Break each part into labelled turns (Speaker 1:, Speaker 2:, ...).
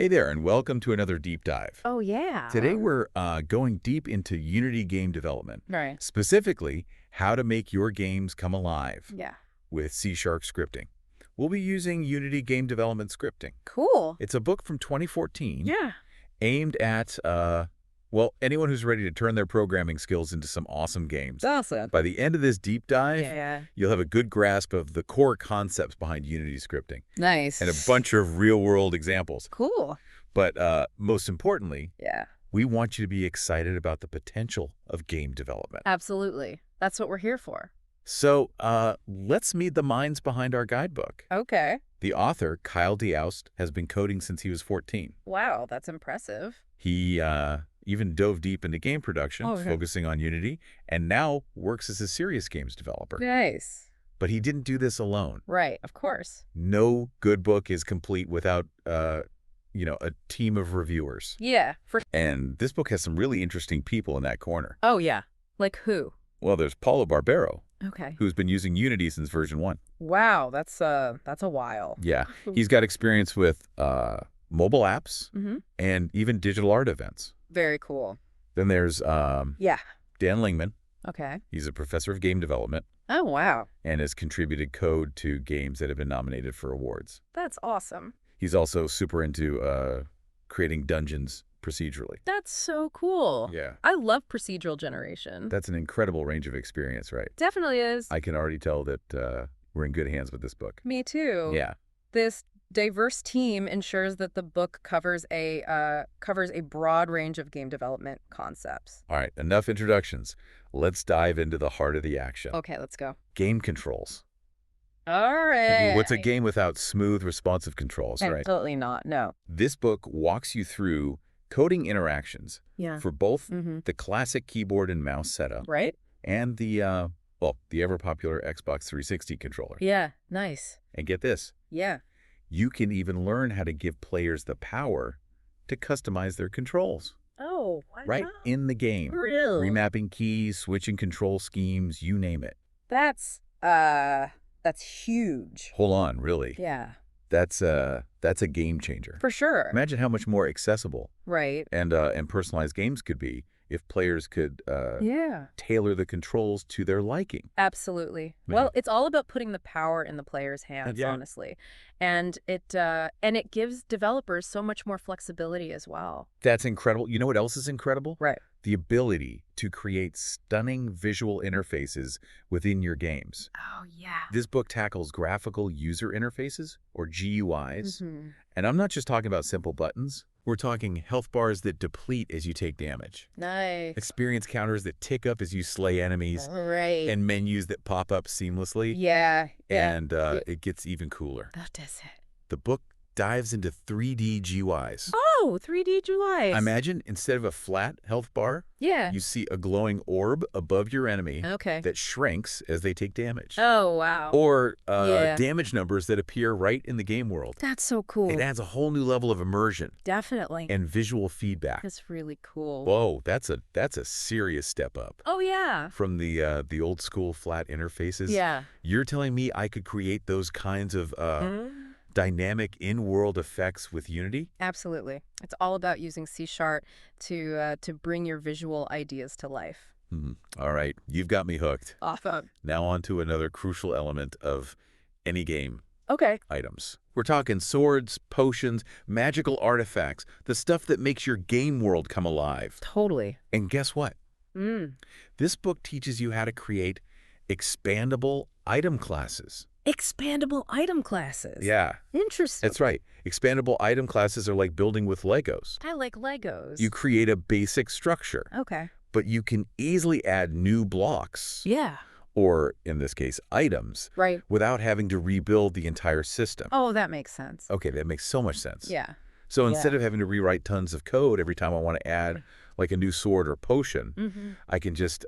Speaker 1: Hey there, and welcome to another deep dive.
Speaker 2: Oh, yeah.
Speaker 1: Today we're going deep into Unity game development,
Speaker 2: Right.
Speaker 1: specifically how to make your games come alive
Speaker 2: Yeah.
Speaker 1: with C# scripting. We'll be using Unity game development scripting.
Speaker 2: Cool.
Speaker 1: It's a book from 2014
Speaker 2: Yeah.
Speaker 1: aimed at, well, anyone who's ready to turn their programming skills into some awesome games.
Speaker 2: Awesome.
Speaker 1: By the end of this deep dive,
Speaker 2: Yeah.
Speaker 1: you'll have a good grasp of the core concepts behind Unity scripting
Speaker 2: Nice.
Speaker 1: and a bunch of real-world examples.
Speaker 2: Cool.
Speaker 1: But most importantly,
Speaker 2: Yeah.
Speaker 1: we want you to be excited about the potential of game development.
Speaker 2: Absolutely. That's what we're here for.
Speaker 1: So let's meet the minds behind our guidebook.
Speaker 2: Okay.
Speaker 1: The author, Kyle Deoust, has been coding since he was 14.
Speaker 2: Wow, that's impressive.
Speaker 1: He even dove deep into game production,
Speaker 2: Oh, okay.
Speaker 1: focusing on Unity, and now works as a serious games developer.
Speaker 2: Nice.
Speaker 1: But he didn't do this alone.
Speaker 2: Right, of course.
Speaker 1: No good book is complete without, a team of reviewers.
Speaker 2: Yeah.
Speaker 1: And this book has some really interesting people in that corner.
Speaker 2: Oh, yeah. Like who?
Speaker 1: Well, there's Paulo Barbero,
Speaker 2: Okay.
Speaker 1: who's been using Unity since version 1.
Speaker 2: Wow, that's a while.
Speaker 1: Yeah, he's got experience with mobile apps
Speaker 2: Mm-hmm.
Speaker 1: and even digital art events.
Speaker 2: Very cool.
Speaker 1: Then there's
Speaker 2: Yeah.
Speaker 1: Dan Lingman.
Speaker 2: Okay.
Speaker 1: He's a professor of game development
Speaker 2: Oh, wow.
Speaker 1: and has contributed code to games that have been nominated for awards.
Speaker 2: That's awesome.
Speaker 1: He's also super into creating dungeons procedurally.
Speaker 2: That's so cool.
Speaker 1: Yeah,
Speaker 2: I love procedural generation.
Speaker 1: that's an incredible range of experience, right?
Speaker 2: Definitely is.
Speaker 1: I can already tell that we're in good hands with this book.
Speaker 2: Me too.
Speaker 1: Yeah.
Speaker 2: This diverse team ensures that the book covers a broad range of game development concepts.
Speaker 1: All right, enough introductions. Let's dive into the heart of the action.
Speaker 2: Okay, let's go.
Speaker 1: Game controls.
Speaker 2: All right.
Speaker 1: What's a game without smooth, responsive controls, right?
Speaker 2: Absolutely not. No.
Speaker 1: This book walks you through coding interactions
Speaker 2: Yeah.
Speaker 1: for both
Speaker 2: Mm-hmm.
Speaker 1: the classic keyboard and mouse setup
Speaker 2: Right?
Speaker 1: and the ever-popular Xbox 360 controller.
Speaker 2: Yeah. Nice.
Speaker 1: And get this,
Speaker 2: Yeah.
Speaker 1: you can even learn how to give players the power to customize their controls,
Speaker 2: Oh, why
Speaker 1: right
Speaker 2: not?
Speaker 1: in the game.
Speaker 2: Really?
Speaker 1: Remapping keys, switching control schemes, you name it.
Speaker 2: That's huge.
Speaker 1: Hold on, really.
Speaker 2: Yeah.
Speaker 1: That's a game changer.
Speaker 2: For sure.
Speaker 1: Imagine how much more accessible
Speaker 2: Right.
Speaker 1: and personalized games could be if players could
Speaker 2: Yeah.
Speaker 1: tailor the controls to their liking.
Speaker 2: Absolutely.
Speaker 1: Yeah.
Speaker 2: Well, it's all about putting the power in the player's hands,
Speaker 1: Yeah.
Speaker 2: honestly. And it gives developers so much more flexibility as well.
Speaker 1: That's incredible. You know what else is incredible?
Speaker 2: Right.
Speaker 1: The ability to create stunning visual interfaces within your games.
Speaker 2: Oh, yeah.
Speaker 1: This book tackles graphical user interfaces, or GUIs.
Speaker 2: Mm-hmm.
Speaker 1: And I'm not just talking about simple buttons. We're talking health bars that deplete as you take damage,
Speaker 2: Nice.
Speaker 1: experience counters that tick up as you slay enemies,
Speaker 2: Right.
Speaker 1: and menus that pop up seamlessly.
Speaker 2: Yeah. Yeah.
Speaker 1: And it gets even cooler.
Speaker 2: That does it.
Speaker 1: The book dives into 3D GUIs.
Speaker 2: Oh, 3D July.
Speaker 1: Imagine instead of a flat health bar,
Speaker 2: Yeah.
Speaker 1: you see a glowing orb above your enemy
Speaker 2: Okay.
Speaker 1: that shrinks as they take damage.
Speaker 2: Oh, wow.
Speaker 1: Or
Speaker 2: Yeah.
Speaker 1: damage numbers that appear right in the game world.
Speaker 2: That's so cool.
Speaker 1: It adds a whole new level of immersion
Speaker 2: Definitely.
Speaker 1: and visual feedback.
Speaker 2: That's really cool.
Speaker 1: Whoa, that's a serious step up
Speaker 2: Oh, yeah.
Speaker 1: from the old school flat interfaces.
Speaker 2: Yeah.
Speaker 1: You're telling me I could create those kinds of dynamic in-world effects with Unity?
Speaker 2: Absolutely. It's all about using C# to bring your visual ideas to life.
Speaker 1: All right, you've got me hooked.
Speaker 2: Awesome.
Speaker 1: Now on to another crucial element of any game,
Speaker 2: Okay.
Speaker 1: items. We're talking swords, potions, magical artifacts, the stuff that makes your game world come alive.
Speaker 2: Totally.
Speaker 1: And guess what? This book teaches you how to create expandable item classes.
Speaker 2: Expandable item classes.
Speaker 1: Yeah,
Speaker 2: Interesting.
Speaker 1: that's right. Expandable item classes are like building with Legos.
Speaker 2: I like Legos.
Speaker 1: You create a basic structure,
Speaker 2: Okay.
Speaker 1: but you can easily add new blocks,
Speaker 2: Yeah.
Speaker 1: or in this case, items,
Speaker 2: Right.
Speaker 1: without having to rebuild the entire system.
Speaker 2: Oh, that makes sense.
Speaker 1: Okay, that makes so much sense.
Speaker 2: Yeah.
Speaker 1: So instead of having to rewrite tons of code every time I want to add like a new sword or potion,
Speaker 2: Mm-hmm.
Speaker 1: I can just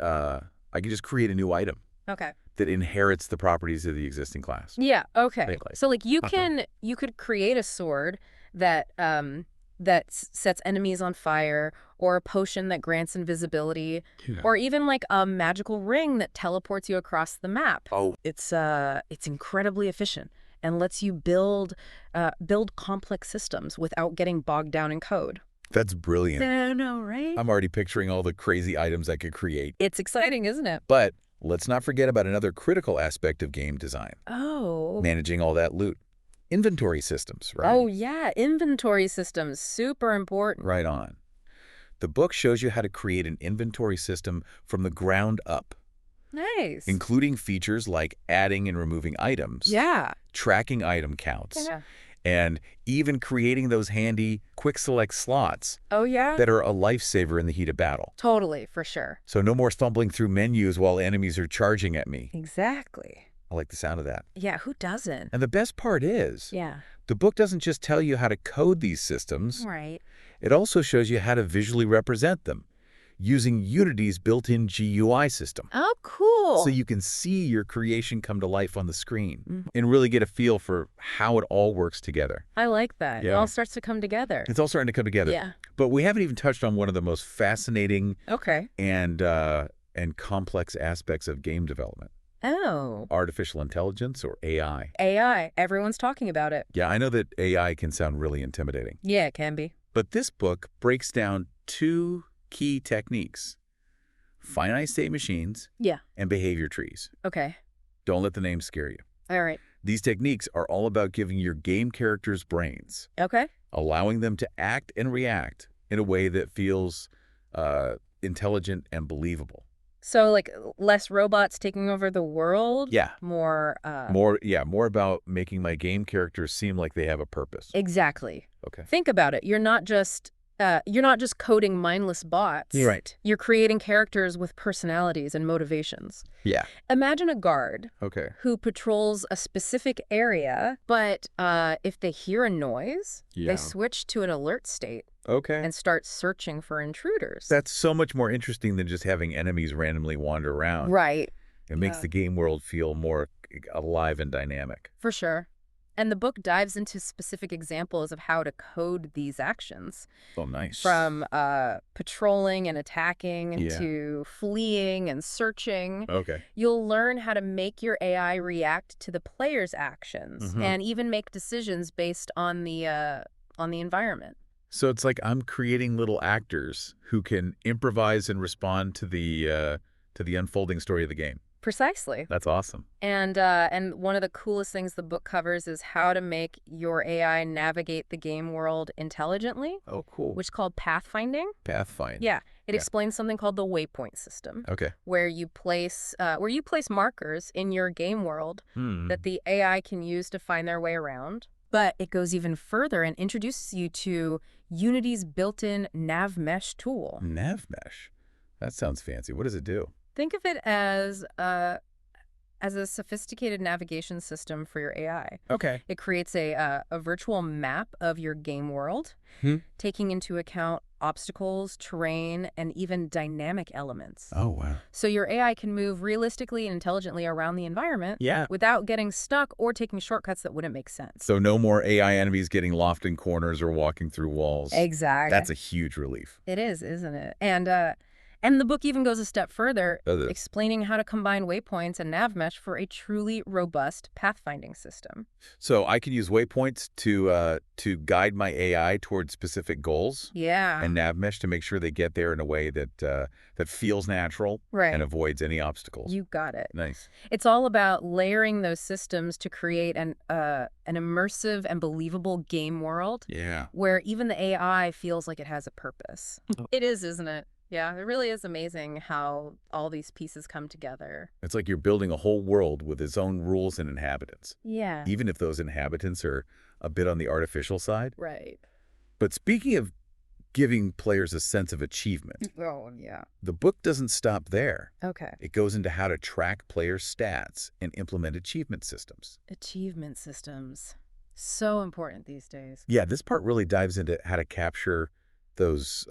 Speaker 1: create a new item
Speaker 2: Okay.
Speaker 1: that inherits the properties of the existing class.
Speaker 2: Yeah. Okay.
Speaker 1: Basically.
Speaker 2: So like you could create a sword that sets enemies on fire, or a potion that grants invisibility, or even like a magical ring that teleports you across the map.
Speaker 1: Oh,
Speaker 2: It's incredibly efficient. and lets you build complex systems without getting bogged down in code.
Speaker 1: That's brilliant.
Speaker 2: I know, right?
Speaker 1: I'm already picturing all the crazy items I could create.
Speaker 2: It's exciting, isn't it?
Speaker 1: But let's not forget about another critical aspect of game design,
Speaker 2: Oh.
Speaker 1: managing all that loot. Inventory systems, right?
Speaker 2: Oh, yeah. Inventory systems, super important.
Speaker 1: Right on. The book shows you how to create an inventory system from the ground up,
Speaker 2: Nice.
Speaker 1: including features like adding and removing items,
Speaker 2: Yeah.
Speaker 1: tracking item counts,
Speaker 2: Yeah.
Speaker 1: and even creating those handy quick select slots
Speaker 2: Oh, yeah?
Speaker 1: that are a lifesaver in the heat of battle.
Speaker 2: Totally, for sure.
Speaker 1: So no more stumbling through menus while enemies are charging at me.
Speaker 2: Exactly.
Speaker 1: I like the sound of that.
Speaker 2: Yeah, who doesn't?
Speaker 1: And the best part is,
Speaker 2: Yeah.
Speaker 1: the book doesn't just tell you how to code these systems,
Speaker 2: Right.
Speaker 1: it also shows you how to visually represent them using Unity's built-in GUI system.
Speaker 2: Oh, cool.
Speaker 1: So you can see your creation come to life on the screen and really get a feel for how it all works together.
Speaker 2: I like that. It
Speaker 1: Yeah.
Speaker 2: all starts to come together.
Speaker 1: It's all starting to come together.
Speaker 2: Yeah.
Speaker 1: But we haven't even touched on one of the most fascinating
Speaker 2: Okay.
Speaker 1: and complex aspects of game development,
Speaker 2: Oh.
Speaker 1: artificial intelligence, or AI.
Speaker 2: AI. Everyone's talking about it.
Speaker 1: Yeah, I know that AI can sound really intimidating.
Speaker 2: Yeah, it can be.
Speaker 1: But this book breaks down two key techniques: finite state machines
Speaker 2: Yeah.
Speaker 1: and behavior trees.
Speaker 2: Okay.
Speaker 1: Don't let the name scare you.
Speaker 2: All right.
Speaker 1: These techniques are all about giving your game characters brains,
Speaker 2: Okay.
Speaker 1: allowing them to act and react in a way that feels intelligent and believable.
Speaker 2: So, like, less robots taking over the world?
Speaker 1: Yeah.
Speaker 2: More,
Speaker 1: More about making my game characters seem like they have a purpose.
Speaker 2: Exactly.
Speaker 1: Okay.
Speaker 2: Think about it. You're not just coding mindless bots.
Speaker 1: You're right.
Speaker 2: You're creating characters with personalities and motivations.
Speaker 1: Yeah.
Speaker 2: Imagine a guard
Speaker 1: Okay.
Speaker 2: who patrols a specific area, but if they hear a noise,
Speaker 1: Yeah.
Speaker 2: they switch to an alert state
Speaker 1: Okay.
Speaker 2: and start searching for intruders.
Speaker 1: That's so much more interesting than just having enemies randomly wander around.
Speaker 2: Right.
Speaker 1: It makes the game world feel more alive and dynamic.
Speaker 2: For sure. And the book dives into specific examples of how to code these actions,
Speaker 1: Oh, nice.
Speaker 2: from patrolling and attacking
Speaker 1: Yeah.
Speaker 2: to fleeing and searching.
Speaker 1: Okay.
Speaker 2: You'll learn how to make your AI react to the player's actions
Speaker 1: Mhm.
Speaker 2: and even make decisions based on the environment.
Speaker 1: So it's like I'm creating little actors who can improvise and respond to the unfolding story of the game.
Speaker 2: Precisely.
Speaker 1: That's awesome.
Speaker 2: And one of the coolest things the book covers is how to make your AI navigate the game world intelligently,
Speaker 1: Oh, cool.
Speaker 2: which is called pathfinding.
Speaker 1: Pathfind.
Speaker 2: Yeah, it
Speaker 1: Yeah.
Speaker 2: explains something called the waypoint system,
Speaker 1: Okay.
Speaker 2: where you place markers in your game world
Speaker 1: Hmm.
Speaker 2: that the AI can use to find their way around. But it goes even further and introduces you to Unity's built-in nav mesh tool.
Speaker 1: Nav mesh. That sounds fancy. What does it do?
Speaker 2: Think of it as a sophisticated navigation system for your AI.
Speaker 1: Okay.
Speaker 2: It creates a virtual map of your game world, taking into account obstacles, terrain, and even dynamic elements.
Speaker 1: Oh, wow.
Speaker 2: So your AI can move realistically and intelligently around the environment
Speaker 1: Yeah.
Speaker 2: without getting stuck or taking shortcuts that wouldn't make sense.
Speaker 1: So no more AI enemies getting lost in corners or walking through walls.
Speaker 2: Exactly.
Speaker 1: That's a huge relief.
Speaker 2: It is, isn't it? And the book even goes a step further,
Speaker 1: Does it?
Speaker 2: explaining how to combine waypoints and nav mesh for a truly robust pathfinding system.
Speaker 1: So I can use waypoints to guide my AI towards specific goals,
Speaker 2: Yeah.
Speaker 1: and nav mesh to make sure they get there in a way that feels natural
Speaker 2: Right.
Speaker 1: and avoids any obstacles.
Speaker 2: You got it.
Speaker 1: Nice.
Speaker 2: It's all about layering those systems to create an immersive and believable game world
Speaker 1: Yeah.
Speaker 2: where even the AI feels like it has a purpose. It is, isn't it? Yeah, it really is amazing how all these pieces come together.
Speaker 1: It's like you're building a whole world with its own rules and inhabitants,
Speaker 2: Yeah.
Speaker 1: even if those inhabitants are a bit on the artificial side.
Speaker 2: Right.
Speaker 1: But speaking of giving players a sense of achievement,
Speaker 2: Oh, yeah.
Speaker 1: the book doesn't stop there.
Speaker 2: Okay.
Speaker 1: It goes into how to track players' stats and implement achievement systems.
Speaker 2: Achievement systems. So important these days.
Speaker 1: Yeah, this part really dives into how to capture those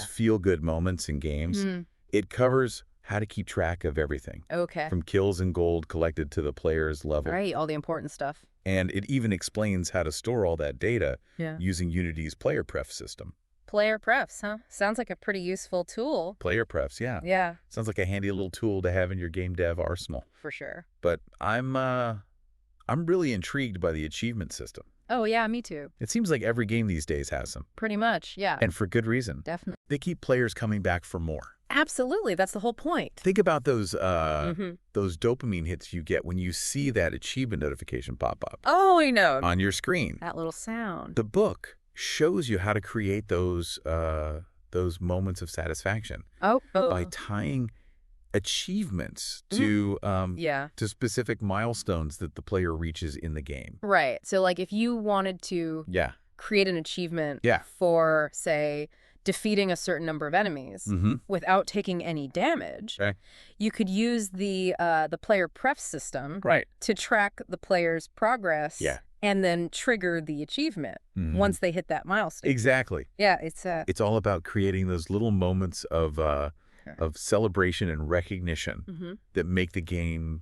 Speaker 1: feel-good moments in games. It covers how to keep track of everything,
Speaker 2: Okay.
Speaker 1: from kills and gold collected to the player's level.
Speaker 2: Right, all the important stuff.
Speaker 1: And it even explains how to store all that data
Speaker 2: Yeah.
Speaker 1: using Unity's player pref system.
Speaker 2: Player prefs, huh? Sounds like a pretty useful tool.
Speaker 1: Player prefs, yeah.
Speaker 2: Yeah,
Speaker 1: Sounds like a handy little tool to have in your game dev arsenal.
Speaker 2: for sure.
Speaker 1: But I'm I'm really intrigued by the achievement system.
Speaker 2: Oh, yeah, me too.
Speaker 1: It seems like every game these days has them.
Speaker 2: Pretty much, yeah.
Speaker 1: And for good reason.
Speaker 2: Definitely.
Speaker 1: They keep players coming back for more.
Speaker 2: Absolutely. That's the whole point.
Speaker 1: Think about those dopamine hits you get when you see that achievement notification pop up.
Speaker 2: Oh, I know.
Speaker 1: On your screen.
Speaker 2: That little sound.
Speaker 1: The book shows you how to create those moments of satisfaction. By tying achievements to specific milestones that the player reaches in the game.
Speaker 2: Right. So like if you wanted to create an achievement for, say, defeating a certain number of enemies without taking any damage, you could use the player pref system to track the player's progress and then trigger the achievement once they hit that milestone.
Speaker 1: Exactly.
Speaker 2: Yeah,
Speaker 1: it's all about creating those little moments of celebration and recognition that make the game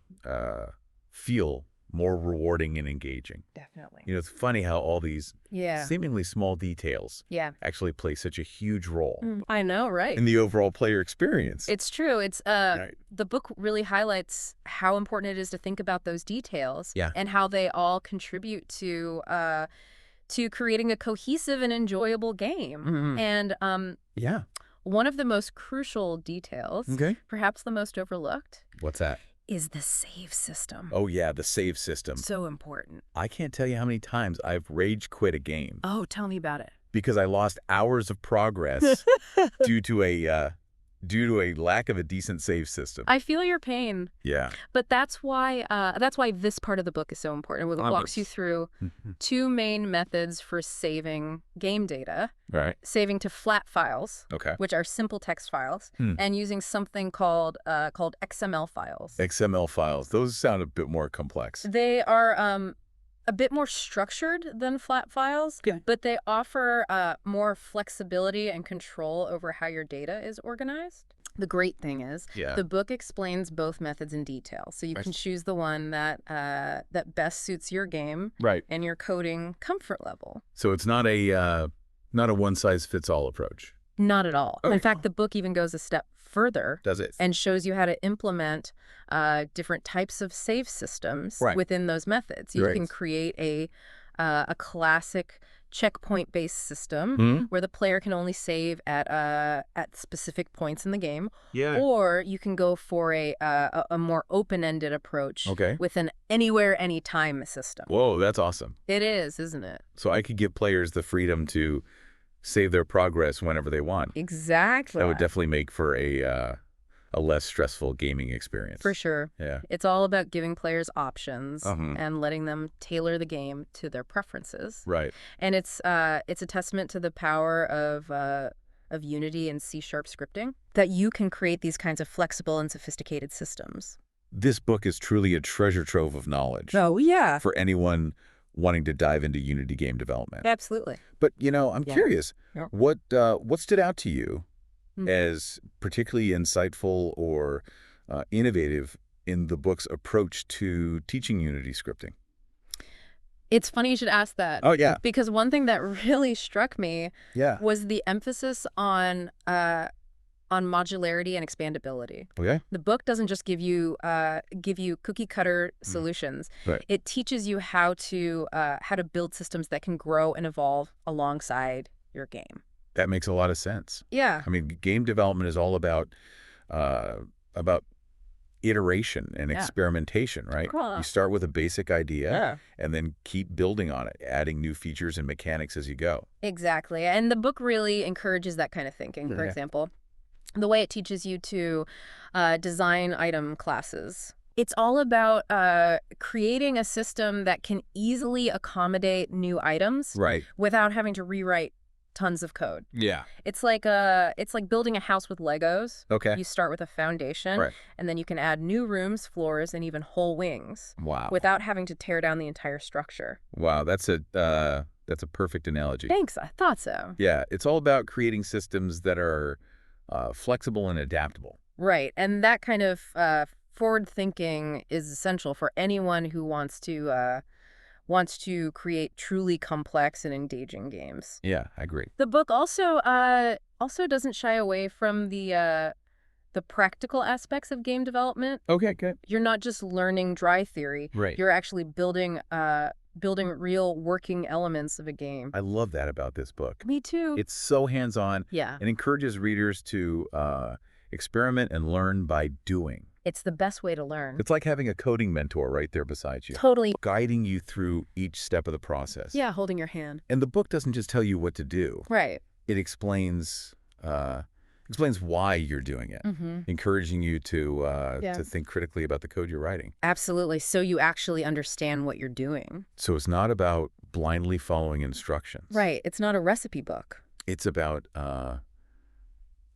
Speaker 1: feel more rewarding and engaging.
Speaker 2: Definitely.
Speaker 1: You know, it's funny how all these seemingly small details actually play such a huge role.
Speaker 2: I know, right?
Speaker 1: In the overall player experience.
Speaker 2: It's true. It's the book really highlights how important it is to think about those details and how they all contribute to creating a cohesive and enjoyable game. And one of the most crucial details, perhaps the most overlooked.
Speaker 1: What's that?
Speaker 2: Is the save system.
Speaker 1: Oh, yeah, the save system.
Speaker 2: So important.
Speaker 1: I can't tell you how many times I've rage quit a game.
Speaker 2: Oh, tell me about it.
Speaker 1: Because I lost hours of progress due to a lack of a decent save system.
Speaker 2: I feel your pain.
Speaker 1: Yeah.
Speaker 2: But that's why this part of the book is so important. It walks you through two main methods for saving game data.
Speaker 1: Right.
Speaker 2: Saving to flat files, which are simple text files, and using something called XML files.
Speaker 1: XML files. Those sound a bit more complex.
Speaker 2: They are a bit more structured than flat files, but they offer more flexibility and control over how your data is organized. The great thing is the book explains both methods in detail, so you can choose the one that best suits your game and your coding comfort level.
Speaker 1: So it's not a one-size-fits-all approach.
Speaker 2: Not at all. In fact, the book even goes a step further.
Speaker 1: Does it?
Speaker 2: And shows you how to implement different types of save systems within those methods. You can create a classic checkpoint-based system where the player can only save at specific points in the game. Or you can go for a more open-ended approach with an anywhere, anytime system.
Speaker 1: Whoa, that's awesome.
Speaker 2: It is, isn't it?
Speaker 1: So I could give players the freedom to save their progress whenever they want.
Speaker 2: Exactly.
Speaker 1: That would definitely make for a less stressful gaming experience.
Speaker 2: For sure.
Speaker 1: Yeah.
Speaker 2: It's all about giving players options and letting them tailor the game to their preferences.
Speaker 1: Right.
Speaker 2: And it's a testament to the power of Unity and C# scripting that you can create these kinds of flexible and sophisticated systems.
Speaker 1: This book is truly a treasure trove of knowledge.
Speaker 2: Oh, yeah.
Speaker 1: For anyone wanting to dive into Unity game development.
Speaker 2: Absolutely.
Speaker 1: But, you know, I'm curious, what stood out to you as particularly insightful or innovative in the book's approach to teaching Unity scripting?
Speaker 2: It's funny you should ask that.
Speaker 1: Oh, yeah.
Speaker 2: Because one thing that really struck me was the emphasis on modularity and expandability.
Speaker 1: Okay.
Speaker 2: The book doesn't just give you cookie cutter solutions. It teaches you how to build systems that can grow and evolve alongside your game.
Speaker 1: That makes a lot of sense.
Speaker 2: Yeah.
Speaker 1: I mean, game development is all about iteration and experimentation, right? You start with a basic idea and then keep building on it, adding new features and mechanics as you go.
Speaker 2: Exactly. And the book really encourages that kind of thinking. For example, the way it teaches you to design item classes. It's all about creating a system that can easily accommodate new items without having to rewrite tons of code.
Speaker 1: Yeah.
Speaker 2: It's like building a house with Legos. You start with a foundation and then you can add new rooms, floors, and even whole wings.
Speaker 1: Wow.
Speaker 2: Without having to tear down the entire structure.
Speaker 1: Wow, that's a perfect analogy.
Speaker 2: Thanks. I thought so.
Speaker 1: Yeah, it's all about creating systems that are flexible and adaptable.
Speaker 2: Right. And that kind of forward thinking is essential for anyone who wants to create truly complex and engaging games.
Speaker 1: Yeah, I agree.
Speaker 2: The book also doesn't shy away from the the practical aspects of game development.
Speaker 1: Okay, good.
Speaker 2: You're not just learning dry theory.
Speaker 1: Right.
Speaker 2: You're actually building real working elements of a game.
Speaker 1: I love that about this book.
Speaker 2: Me too.
Speaker 1: It's so hands-on.
Speaker 2: Yeah.
Speaker 1: And encourages readers to experiment and learn by doing.
Speaker 2: It's the best way to learn.
Speaker 1: It's like having a coding mentor right there beside you.
Speaker 2: Totally.
Speaker 1: Guiding you through each step of the process.
Speaker 2: Yeah, holding your hand.
Speaker 1: And the book doesn't just tell you what to do.
Speaker 2: Right.
Speaker 1: It explains why you're doing it, encouraging you to think critically about the code you're writing.
Speaker 2: Absolutely. So you actually understand what you're doing.
Speaker 1: So it's not about blindly following instructions.
Speaker 2: Right. It's not a recipe book.
Speaker 1: It's about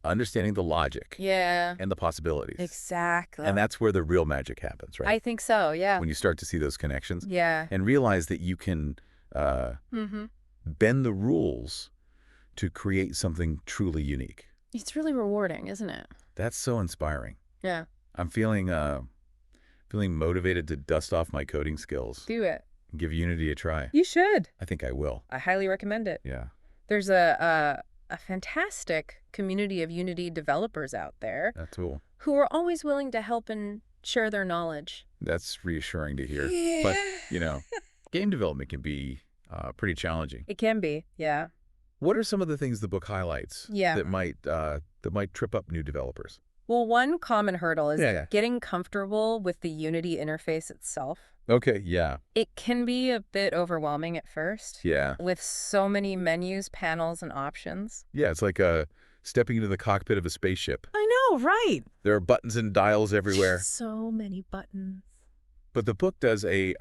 Speaker 1: understanding the logic and the possibilities.
Speaker 2: Exactly.
Speaker 1: And that's where the real magic happens, right?
Speaker 2: I think so, yeah.
Speaker 1: When you start to see those connections.
Speaker 2: Yeah.
Speaker 1: And realize that you can bend the rules to create something truly unique.
Speaker 2: It's really rewarding, isn't it?
Speaker 1: That's so inspiring.
Speaker 2: Yeah.
Speaker 1: I'm feeling motivated to dust off my coding skills.
Speaker 2: Do it.
Speaker 1: And give Unity a try.
Speaker 2: You should.
Speaker 1: I think I will.
Speaker 2: I highly recommend it.
Speaker 1: Yeah.
Speaker 2: There's a fantastic community of Unity developers out there.
Speaker 1: That's cool.
Speaker 2: Who are always willing to help and share their knowledge.
Speaker 1: That's reassuring to hear.
Speaker 2: Yeah.
Speaker 1: But, game development can be pretty challenging.
Speaker 2: It can be, yeah.
Speaker 1: What are some of the things the book highlights that might trip up new developers?
Speaker 2: Well, one common hurdle is getting comfortable with the Unity interface itself.
Speaker 1: Okay, yeah.
Speaker 2: It can be a bit overwhelming at first.
Speaker 1: Yeah.
Speaker 2: With so many menus, panels, and options.
Speaker 1: Yeah, it's like stepping into the cockpit of a spaceship.
Speaker 2: I know, right?
Speaker 1: There are buttons and dials everywhere.
Speaker 2: So many buttons.
Speaker 1: But the book does a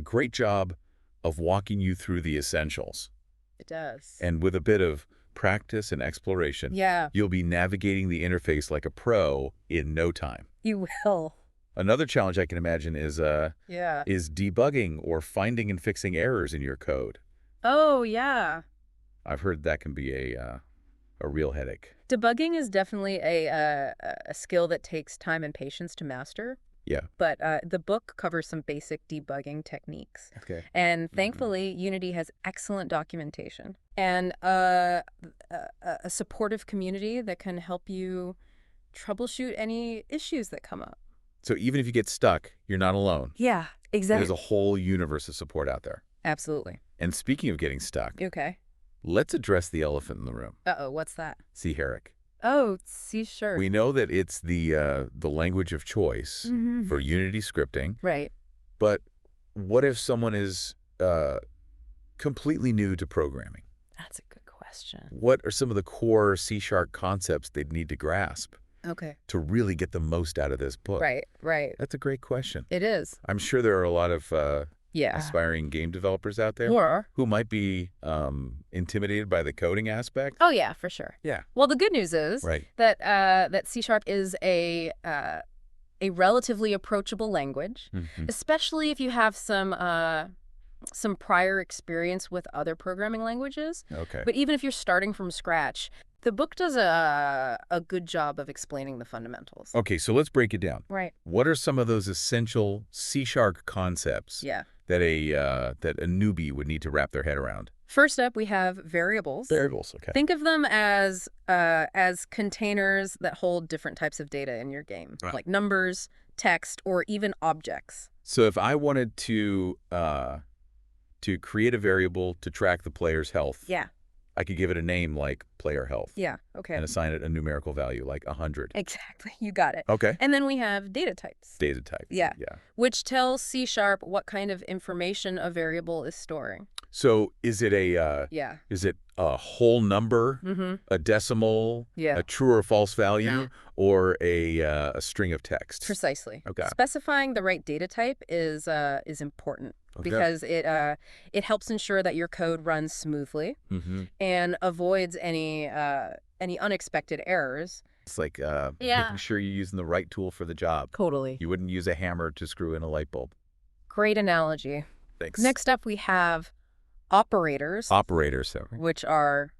Speaker 1: great job of walking you through the essentials.
Speaker 2: It does.
Speaker 1: And with a bit of practice and exploration, you'll be navigating the interface like a pro in no time.
Speaker 2: You will.
Speaker 1: Another challenge I can imagine is debugging or finding and fixing errors in your code.
Speaker 2: Oh, yeah.
Speaker 1: I've heard that can be a real headache.
Speaker 2: Debugging is definitely a skill that takes time and patience to master.
Speaker 1: Yeah.
Speaker 2: But the book covers some basic debugging techniques.
Speaker 1: Okay.
Speaker 2: And thankfully, Unity has excellent documentation and a supportive community that can help you troubleshoot any issues that come up.
Speaker 1: So even if you get stuck, you're not alone.
Speaker 2: Yeah, exactly.
Speaker 1: There's a whole universe of support out there.
Speaker 2: Absolutely.
Speaker 1: And speaking of getting stuck,
Speaker 2: okay,
Speaker 1: let's address the elephant in the room.
Speaker 2: Uh-oh, what's that?
Speaker 1: C#.
Speaker 2: Oh, C#.
Speaker 1: We know that it's the language of choice for Unity scripting.
Speaker 2: Right.
Speaker 1: But what if someone is completely new to programming?
Speaker 2: That's a good question.
Speaker 1: What are some of the core C# concepts they'd need to grasp?
Speaker 2: Okay.
Speaker 1: To really get the most out of this book?
Speaker 2: Right, right.
Speaker 1: That's a great question.
Speaker 2: It is.
Speaker 1: I'm sure there are a lot of aspiring game developers out there who might be intimidated by the coding aspect.
Speaker 2: Oh, yeah, for sure.
Speaker 1: Yeah.
Speaker 2: Well, the good news is that C# is a relatively approachable language, especially if you have some prior experience with other programming languages.
Speaker 1: Okay.
Speaker 2: But even if you're starting from scratch, the book does a good job of explaining the fundamentals.
Speaker 1: Okay, so let's break it down.
Speaker 2: Right.
Speaker 1: What are some of those essential C# concepts that a newbie would need to wrap their head around?
Speaker 2: First up, we have variables.
Speaker 1: Variables, okay.
Speaker 2: Think of them as containers that hold different types of data in your game, like numbers, text, or even objects.
Speaker 1: So if I wanted to create a variable to track the player's health, I could give it a name like player health.
Speaker 2: Yeah, okay.
Speaker 1: And assign it a numerical value like 100.
Speaker 2: Exactly, you got it.
Speaker 1: Okay.
Speaker 2: And then we have data types.
Speaker 1: Data type.
Speaker 2: Yeah. Which tells C# what kind of information a variable is storing.
Speaker 1: So is it a whole number, a decimal, a true or false value, or a string of text?
Speaker 2: Precisely.
Speaker 1: Okay.
Speaker 2: Specifying the right data type is important because it helps ensure that your code runs smoothly and avoids any unexpected errors.
Speaker 1: It's like making sure you're using the right tool for the job.
Speaker 2: Totally.
Speaker 1: You wouldn't use a hammer to screw in a light bulb.
Speaker 2: Great analogy.
Speaker 1: Thanks.
Speaker 2: Next up, we have operators.
Speaker 1: Operators,
Speaker 2: which are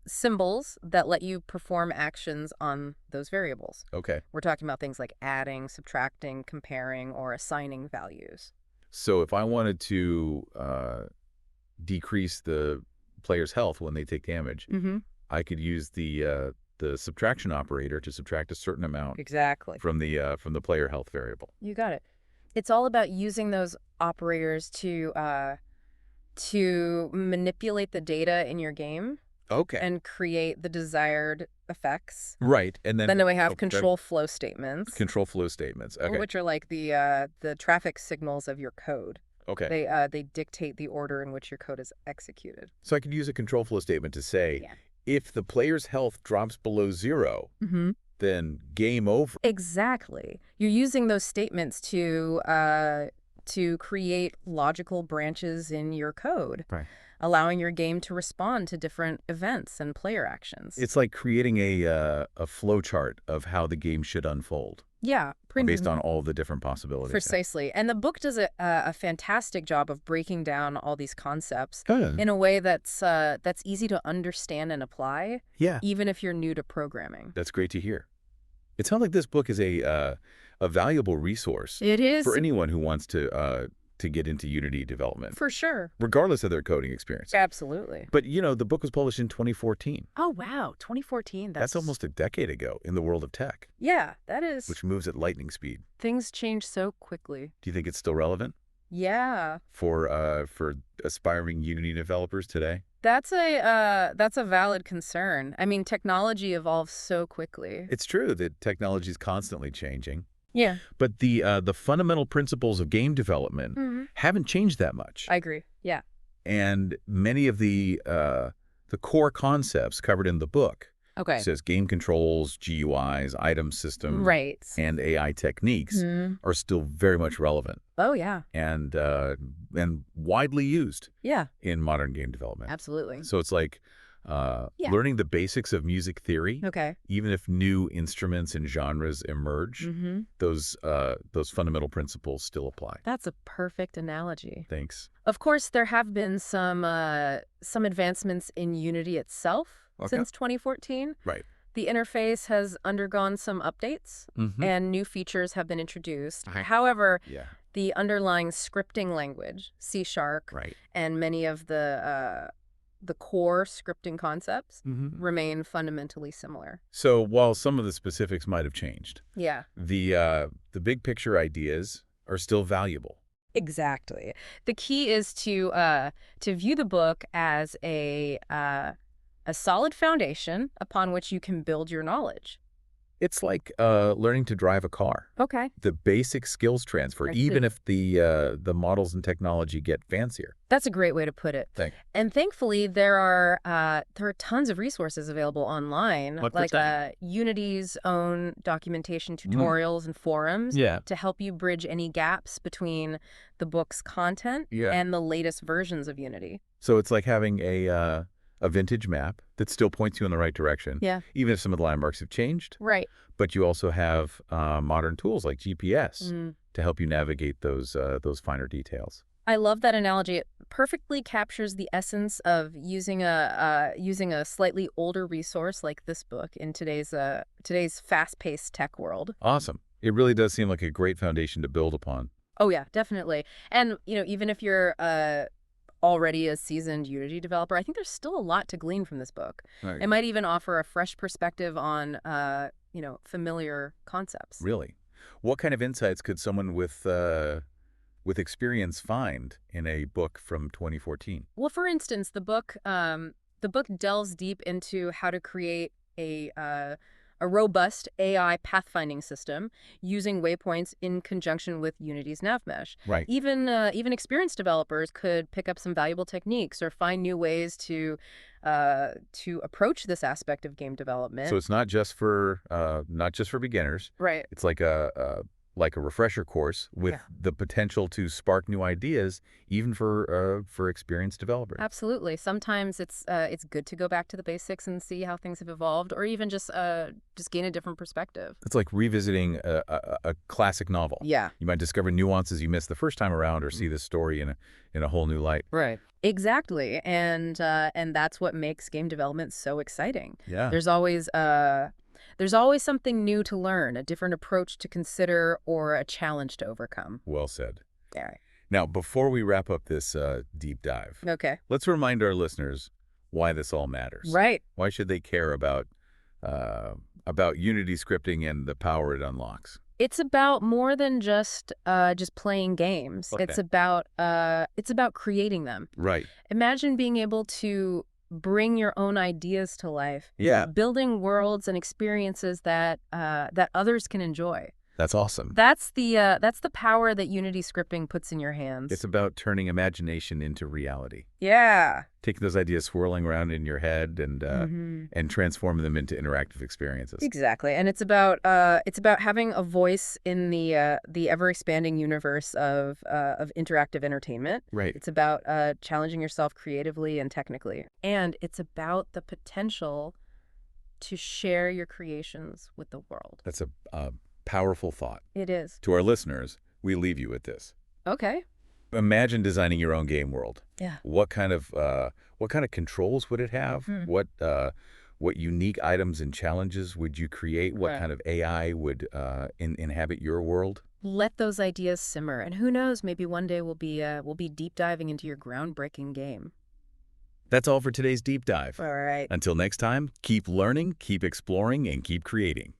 Speaker 2: symbols that let you perform actions on those variables.
Speaker 1: Okay.
Speaker 2: We're talking about things like adding, subtracting, comparing, or assigning values.
Speaker 1: So if I wanted to decrease the player's health when they take damage, I could use the the subtraction operator to subtract a certain amount
Speaker 2: exactly
Speaker 1: from the player health variable.
Speaker 2: You got it. It's all about using those operators to manipulate the data in your game.
Speaker 1: Okay.
Speaker 2: And create the desired effects.
Speaker 1: Right, and then
Speaker 2: we have control flow statements.
Speaker 1: Control flow statements. Okay.
Speaker 2: Which are like the traffic signals of your code.
Speaker 1: Okay.
Speaker 2: They dictate the order in which your code is executed.
Speaker 1: So I could use a control flow statement to say, if the player's health drops below 0, then game over.
Speaker 2: Exactly. You're using those statements to create logical branches in your code.
Speaker 1: Right.
Speaker 2: Allowing your game to respond to different events and player actions.
Speaker 1: It's like creating a flow chart of how the game should unfold.
Speaker 2: Yeah.
Speaker 1: Based on all the different possibilities.
Speaker 2: Precisely. And the book does a fantastic job of breaking down all these concepts in a way that's easy to understand and apply, even if you're new to programming.
Speaker 1: That's great to hear. It sounds like this book is a valuable resource.
Speaker 2: It is.
Speaker 1: For anyone who wants to get into Unity development.
Speaker 2: For sure.
Speaker 1: Regardless of their coding experience.
Speaker 2: Absolutely.
Speaker 1: But, the book was published in 2014.
Speaker 2: Oh, wow. 2014.
Speaker 1: That's almost a decade ago in the world of tech.
Speaker 2: Yeah, that is.
Speaker 1: Which moves at lightning speed.
Speaker 2: Things change so quickly.
Speaker 1: Do you think it's still relevant?
Speaker 2: Yeah.
Speaker 1: For aspiring Unity developers today?
Speaker 2: That's a valid concern. I mean, technology evolves so quickly.
Speaker 1: It's true that technology is constantly changing.
Speaker 2: Yeah.
Speaker 1: But the fundamental principles of game development haven't changed that much.
Speaker 2: I agree. Yeah.
Speaker 1: And many of the core concepts covered in the book, such as game controls, GUIs, item systems, and AI techniques, are still very much relevant.
Speaker 2: Oh, yeah.
Speaker 1: And widely used in modern game development.
Speaker 2: Absolutely.
Speaker 1: So it's like learning the basics of music theory, even if new instruments and genres emerge, those fundamental principles still apply.
Speaker 2: That's a perfect analogy.
Speaker 1: Thanks.
Speaker 2: Of course, there have been some advancements in Unity itself since 2014.
Speaker 1: Right.
Speaker 2: The interface has undergone some updates, and new features have been introduced. However, the underlying scripting language, C#, and many of the core scripting concepts remain fundamentally similar.
Speaker 1: So while some of the specifics might have changed, the big picture ideas are still valuable.
Speaker 2: Exactly. The key is to view the book as a solid foundation upon which you can build your knowledge.
Speaker 1: It's like learning to drive a car.
Speaker 2: Okay.
Speaker 1: The basic skills transfer, even if the models and technology get fancier.
Speaker 2: That's a great way to put it.
Speaker 1: Thanks.
Speaker 2: And thankfully, there are tons of resources available online, like Unity's own documentation tutorials and forums to help you bridge any gaps between the book's content and the latest versions of Unity.
Speaker 1: So it's like having a vintage map that still points you in the right direction, even if some of the landmarks have changed.
Speaker 2: Right.
Speaker 1: But you also have modern tools like GPS to help you navigate those finer details.
Speaker 2: I love that analogy. It perfectly captures the essence of using a slightly older resource like this book in today's fast-paced tech world.
Speaker 1: Awesome. It really does seem like a great foundation to build upon.
Speaker 2: Oh yeah, definitely. And even if you're already a seasoned Unity developer, I think there's still a lot to glean from this book. Right. It might even offer a fresh perspective on familiar concepts.
Speaker 1: Really? What kind of insights could someone with experience find in a book from 2014?
Speaker 2: Well, for instance, the book delves deep into how to create a robust AI pathfinding system using waypoints in conjunction with Unity's NavMesh.
Speaker 1: Right.
Speaker 2: Even experienced developers could pick up some valuable techniques or find new ways to approach this aspect of game development.
Speaker 1: So it's not just for beginners.
Speaker 2: Right.
Speaker 1: It's like a refresher course with the potential to spark new ideas, even for experienced developers.
Speaker 2: Absolutely. Sometimes it's good to go back to the basics and see how things have evolved, or even just gain a different perspective.
Speaker 1: It's like revisiting a classic novel.
Speaker 2: Yeah.
Speaker 1: You might discover nuances you missed the first time around, or see the story in a whole new light.
Speaker 2: Right. Exactly. And that's what makes game development so exciting.
Speaker 1: Yeah.
Speaker 2: There's always something new to learn, a different approach to consider, or a challenge to overcome.
Speaker 1: Well said.
Speaker 2: All right.
Speaker 1: Now, before we wrap up this deep dive,
Speaker 2: let's
Speaker 1: remind our listeners why this all matters.
Speaker 2: Right.
Speaker 1: Why should they care about about Unity scripting and the power it unlocks?
Speaker 2: It's about more than just playing games.
Speaker 1: Okay.
Speaker 2: It's about creating them.
Speaker 1: Right.
Speaker 2: Imagine being able to bring your own ideas to life.
Speaker 1: Yeah.
Speaker 2: Building worlds and experiences that others can enjoy.
Speaker 1: That's awesome.
Speaker 2: That's the power that Unity scripting puts in your hands.
Speaker 1: It's about turning imagination into reality.
Speaker 2: Yeah.
Speaker 1: Taking those ideas swirling around in your head and transforming them into interactive experiences.
Speaker 2: Exactly. And it's about having a voice in the ever-expanding universe of interactive entertainment.
Speaker 1: Right.
Speaker 2: It's about challenging yourself creatively and technically. And it's about the potential to share your creations with the world.
Speaker 1: That's a powerful thought.
Speaker 2: It is.
Speaker 1: To our listeners, we leave you with this.
Speaker 2: Okay.
Speaker 1: Imagine designing your own game world.
Speaker 2: Yeah.
Speaker 1: What kind of controls would it have? What unique items and challenges would you create? What kind of AI would inhabit your world?
Speaker 2: Let those ideas simmer, and who knows? Maybe one day we'll be deep diving into your groundbreaking game.
Speaker 1: That's all for today's deep dive.
Speaker 2: All right.
Speaker 1: Until next time, keep learning, keep exploring, and keep creating.